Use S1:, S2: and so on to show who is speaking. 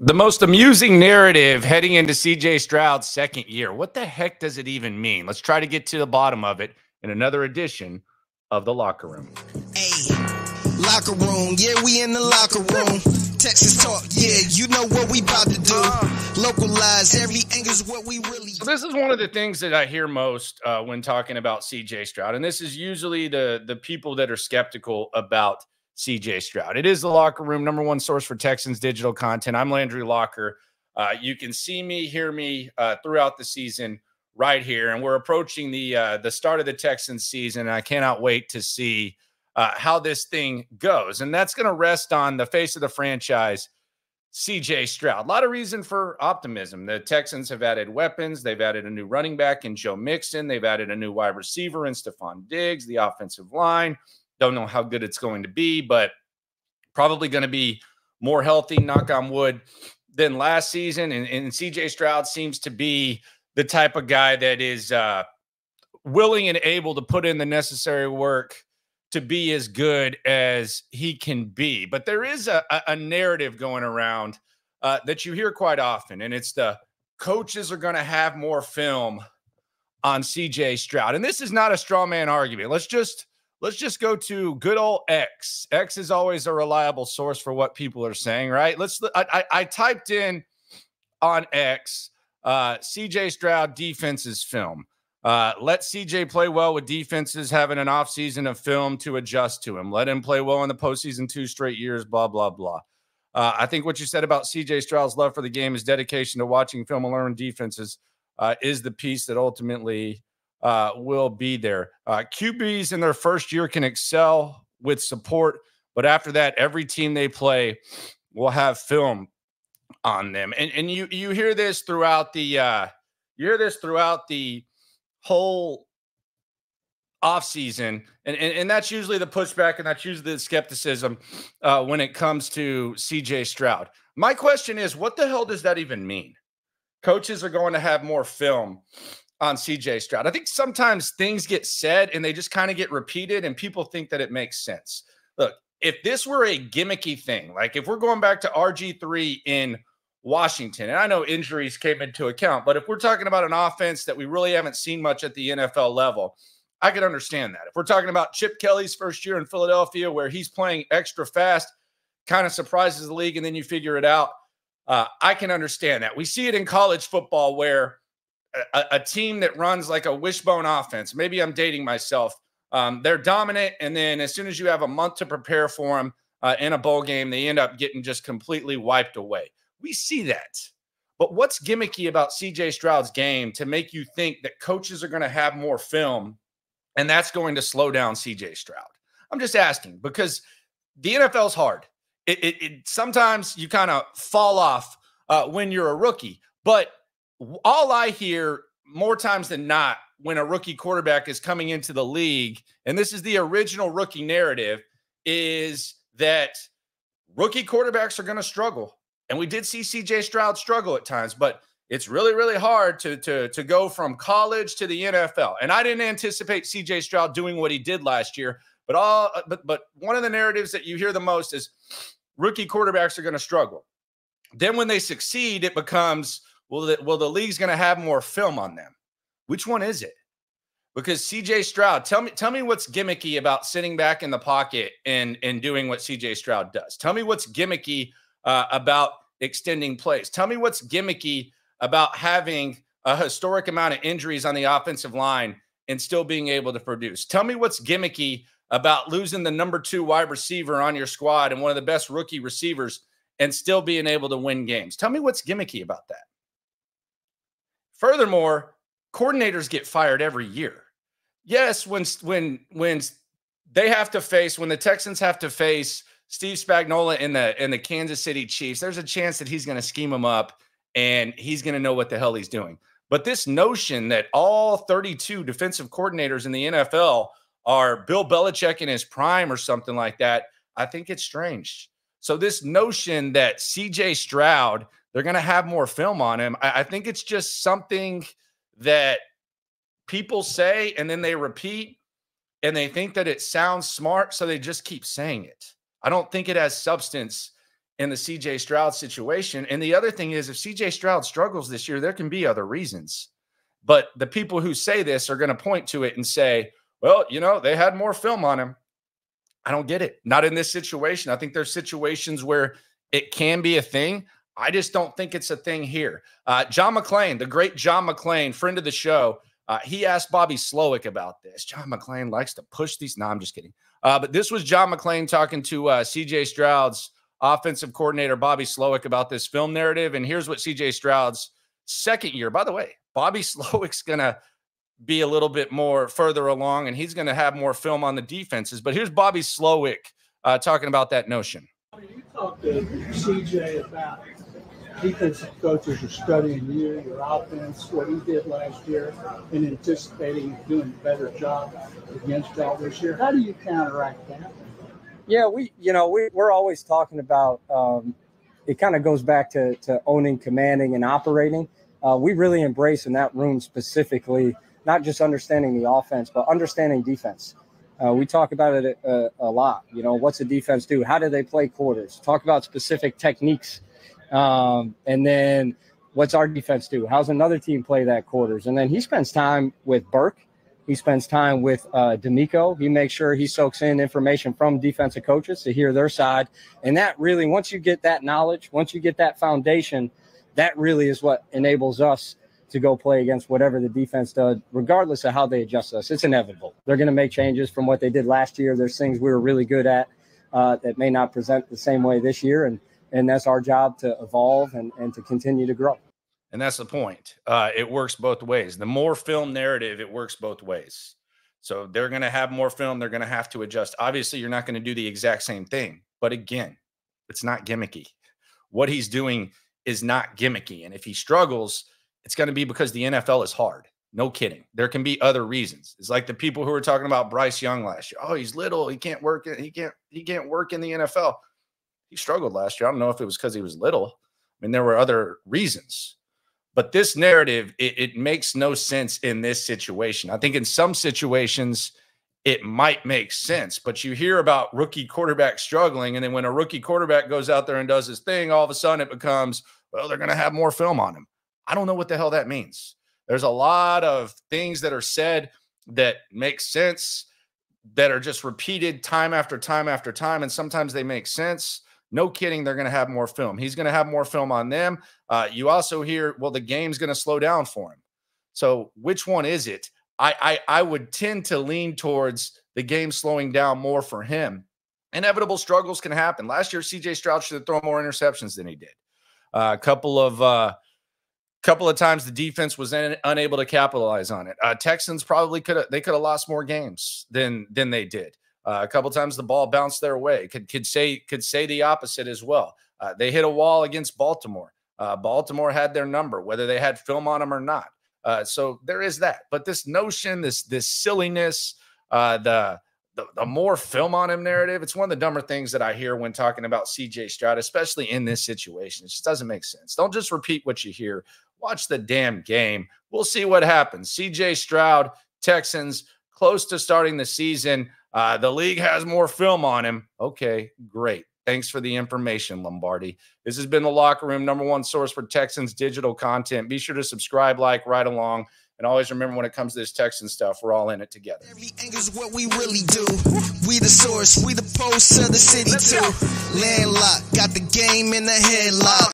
S1: The most amusing narrative heading into CJ Stroud's second year. What the heck does it even mean? Let's try to get to the bottom of it in another edition of The Locker Room.
S2: Hey, locker room. Yeah, we in the locker room. Texas talk. Yeah, you know what we about to do. Localize every angle is what we really do.
S1: So this is one of the things that I hear most when talking about CJ Stroud. And this is usually the people that are skeptical about CJ Stroud. It is The Locker Room, number one source for Texans digital content. I'm Landry Locker. You can see me, hear me throughout the season right here. And we're approaching the start of the Texans season. And I cannot wait to see how this thing goes. And that's going to rest on the face of the franchise, CJ Stroud. A lot of reason for optimism. The Texans have added weapons. They've added a new running back in Joe Mixon. They've added a new wide receiver in Stephon Diggs. The offensive line, don't know how good it's going to be, but probably going to be more healthy, knock on wood, than last season. And CJ Stroud seems to be the type of guy that is willing and able to put in the necessary work to be as good as he can be. But there is a narrative going around that you hear quite often, and it's the coaches are going to have more film on CJ Stroud. And this is not a straw man argument. Let's just go to good old X. X is always a reliable source for what people are saying, right? I typed in on X, CJ Stroud defenses film. Let CJ play well with defenses having an offseason of film to adjust to him. Let him play well in the postseason 2 straight years, blah, blah, blah. I think what you said about CJ Stroud's love for the game, his dedication to watching film and learning defenses is the piece that ultimately will be there. QBs in their first year can excel with support, but after that, every team they play will have film on them. And you hear this throughout the whole offseason, and that's usually the pushback, and that's usually the skepticism when it comes to CJ Stroud. My question is, what the hell does that even mean? Coaches are going to have more film on CJ Stroud. I think sometimes things get said and they just kind of get repeated and people think that it makes sense. Look, if this were a gimmicky thing, like if we're going back to RG3 in Washington, and I know injuries came into account, but if we're talking about an offense that we really haven't seen much at the NFL level, I could understand that. If we're talking about Chip Kelly's first year in Philadelphia, where he's playing extra fast, kind of surprises the league, and then you figure it out, I can understand that. We see it in college football where a team that runs like a wishbone offense, maybe I'm dating myself, they're dominant, and then as soon as you have a month to prepare for them in a bowl game, they end up getting just completely wiped away. We see that. But what's gimmicky about CJ Stroud's game to make you think that coaches are going to have more film and that's going to slow down CJ Stroud? I'm just asking, because the NFL's hard. Sometimes you kind of fall off when you're a rookie. But all I hear more times than not when a rookie quarterback is coming into the league, and this is the original rookie narrative, is that rookie quarterbacks are going to struggle. And we did see CJ Stroud struggle at times, but it's really, really hard to go from college to the NFL. And I didn't anticipate CJ Stroud doing what he did last year, but one of the narratives that you hear the most is rookie quarterbacks are going to struggle. Then when they succeed, it becomes, well, the league's going to have more film on them. Which one is it? Because CJ Stroud, tell me what's gimmicky about sitting back in the pocket and doing what CJ Stroud does. Tell me what's gimmicky about extending plays. Tell me what's gimmicky about having a historic amount of injuries on the offensive line and still being able to produce. Tell me what's gimmicky about losing the number 2 wide receiver on your squad and one of the best rookie receivers and still being able to win games. Tell me what's gimmicky about that. Furthermore, coordinators get fired every year. Yes, when they have to face, when the Texans have to face Steve Spagnuolo in the Kansas City Chiefs, there's a chance that he's going to scheme them up and he's going to know what the hell he's doing. But this notion that all 32 defensive coordinators in the NFL are Bill Belichick in his prime or something like that, I think it's strange. So this notion that CJ Stroud, they're going to have more film on him, I think it's just something that people say and then they repeat and they think that it sounds smart, so they just keep saying it. I don't think it has substance in the CJ Stroud situation. And the other thing is, if CJ Stroud struggles this year, there can be other reasons. But the people who say this are going to point to it and say, well, you know, they had more film on him. I don't get it. Not in this situation. I think there's situations where it can be a thing. I just don't think it's a thing here. John McClain, the great John McClain, friend of the show, he asked Bobby Slowick about this. John McClain likes to push these. No, I'm just kidding. But this was John McClain talking to CJ Stroud's offensive coordinator, Bobby Slowick, about this film narrative. And here's what CJ Stroud's second year. By the way, Bobby Slowick's going to be a little bit more further along, and he's going to have more film on the defenses. But here's Bobby Slowick talking about that notion.
S3: You talked to CJ about defensive coaches are studying you, your offense, what he did last year, and anticipating doing a better job against y'all this year. How do you counteract that?
S4: Yeah, we're always talking about it kind of goes back to owning, commanding, and operating. We really embrace in that room specifically, not just understanding the offense, but understanding defense. We talk about it a lot. You know, what's a defense do? How do they play quarters? Talk about specific techniques. And then what's our defense do? How's another team play that quarters? And then he spends time with Burke. He spends time with D'Amico. He makes sure he soaks in information from defensive coaches to hear their side. And that really, once you get that knowledge, once you get that foundation, that really is what enables us to go play against whatever the defense does, regardless of how they adjust us. It's inevitable. They're going to make changes from what they did last year. There's things we were really good at that may not present the same way this year. And that's our job to evolve and to continue to grow.
S1: And that's the point. It works both ways. The more film narrative, it works both ways. So they're going to have more film. They're going to have to adjust. Obviously, you're not going to do the exact same thing. But again, it's not gimmicky. What he's doing is not gimmicky. And if he struggles, it's going to be because the NFL is hard. No kidding. There can be other reasons. It's like the people who were talking about Bryce Young last year. Oh, he's little. He can't work. He can't work in the NFL. He struggled last year. I don't know if it was because he was little. I mean, there were other reasons. But this narrative, it makes no sense in this situation. I think in some situations, it might make sense. But you hear about rookie quarterbacks struggling, and then when a rookie quarterback goes out there and does his thing, all of a sudden it becomes, well, they're going to have more film on him. I don't know what the hell that means. There's a lot of things that are said that make sense, that are just repeated time after time after time, and sometimes they make sense. No kidding, they're going to have more film. He's going to have more film on them. You also hear, well, the game's going to slow down for him. So which one is it? I would tend to lean towards the game slowing down more for him. Inevitable struggles can happen. Last year, CJ Stroud should have thrown more interceptions than he did. A couple of times the defense was unable to capitalize on it. Texans probably could have lost more games than they did. A couple of times the ball bounced their way. Could say the opposite as well. They hit a wall against Baltimore. Baltimore had their number, whether they had film on them or not. So there is that. But this notion, this silliness, the more film on him narrative, it's one of the dumber things that I hear when talking about CJ Stroud, especially in this situation. It just doesn't make sense. Don't just repeat what you hear. Watch the damn game. We'll see what happens. CJ Stroud, Texans, close to starting the season. The league has more film on him. Okay, great. Thanks for the information, Lombardi. This has been The Locker Room, #1 source for Texans digital content. Be sure to subscribe, like, right along. And always remember, when it comes to this Texan stuff, we're all in it together.
S2: Every angle's what we really do. We the source, we the pulse of the city too. Landlocked, got the game in the headlock.